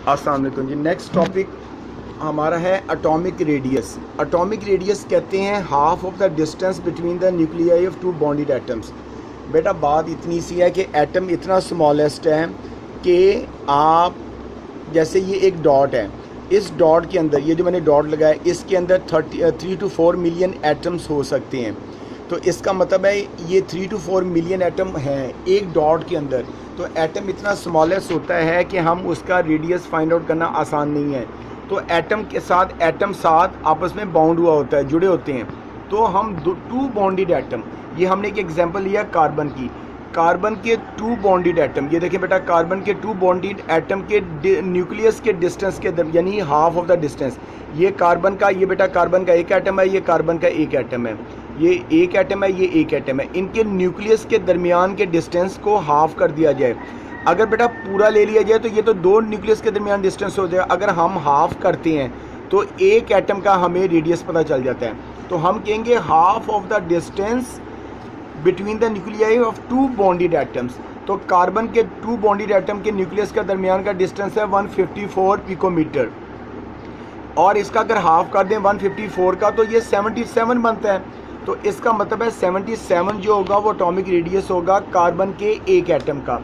अस्सलाम वालेकुम जी। Next topic हमारा है एटॉमिक रेडियस। एटॉमिक रेडियस कहते हैं half of the distance between the nuclei of two bonded atoms. बेटा बात इतनी सी है कि एटम इतना स्मॉलेस्ट है कि आप जैसे ये एक डॉट है, इस डॉट के अंदर ये जो मैंने डॉट लगाया इसके अंदर 3 to 4 मिलियन एटम्स हो सकते हैं। तो इसका मतलब है ये 3 to 4 मिलियन एटम हैं एक डॉट के अंदर। तो एटम इतना स्मॉलेस्ट होता है कि हम उसका रेडियस फाइंड आउट करना आसान नहीं है। तो एटम साथ आपस में बाउंड हुआ होता है, जुड़े होते हैं। तो हम टू बॉन्डेड एटम, ये हमने एक एग्जांपल लिया कार्बन की, कार्बन के टू बॉन्डेड एटम, ये देखें बेटा कार्बन के टू बॉन्डेड एटम के न्यूक्लियस के डिस्टेंस के यानी हाफ ऑफ द डिस्टेंस। ये कार्बन का, ये बेटा कार्बन का एक एटम है, ये कार्बन का एक एटम है, ये एक एटम है, ये एक एटम है। इनके न्यूक्लियस के दरमियान के डिस्टेंस को हाफ कर दिया जाए। अगर बेटा पूरा ले लिया जाए तो ये तो दो न्यूक्लियस के दरमियान डिस्टेंस हो जाएगा। अगर हम हाफ करते हैं तो एक एटम का हमें रेडियस पता चल जाता है। तो हम कहेंगे half of the distance between the nuclei of two bonded atoms. तो कार्बन के टू बॉन्डेड एटम के न्यूक्लियस का दरमियान का डिस्टेंस है 154 पिकोमीटर, और इसका अगर हाफ कर दें 154 का तो ये 77 बनता है। तो इसका मतलब है 77 जो होगा वो एटॉमिक रेडियस होगा कार्बन के एक एटम का।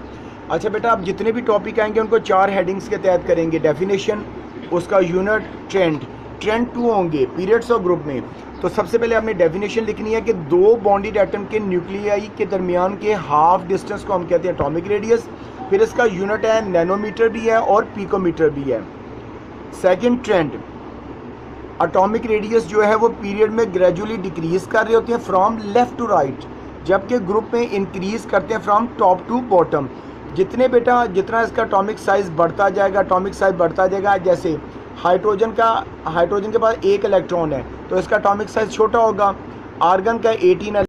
अच्छा बेटा, आप जितने भी टॉपिक आएंगे उनको 4 हेडिंग्स के तहत करेंगे। डेफिनेशन, उसका यूनिट, ट्रेंड 2 होंगे, पीरियड्स और ग्रुप में। तो सबसे पहले आपने डेफिनेशन लिखनी है कि दो बॉन्डेड एटम के न्यूक्लियाई के दरमियान के हाफ डिस्टेंस को हम कहते हैं एटॉमिक रेडियस। फिर इसका यूनिट है नैनोमीटर भी है और पिकोमीटर भी है। सेकंड ट्रेंड, एटॉमिक रेडियस जो है वो पीरियड में ग्रेजुअली डिक्रीज कर रहे होते हैं फ्रॉम लेफ़्ट टू राइट, जबकि ग्रुप में इंक्रीज करते हैं फ्रॉम टॉप टू बॉटम। जितना इसका एटॉमिक साइज़ बढ़ता जाएगा, जैसे हाइड्रोजन के पास एक इलेक्ट्रॉन है तो इसका एटॉमिक साइज़ छोटा होगा। आर्गन का 18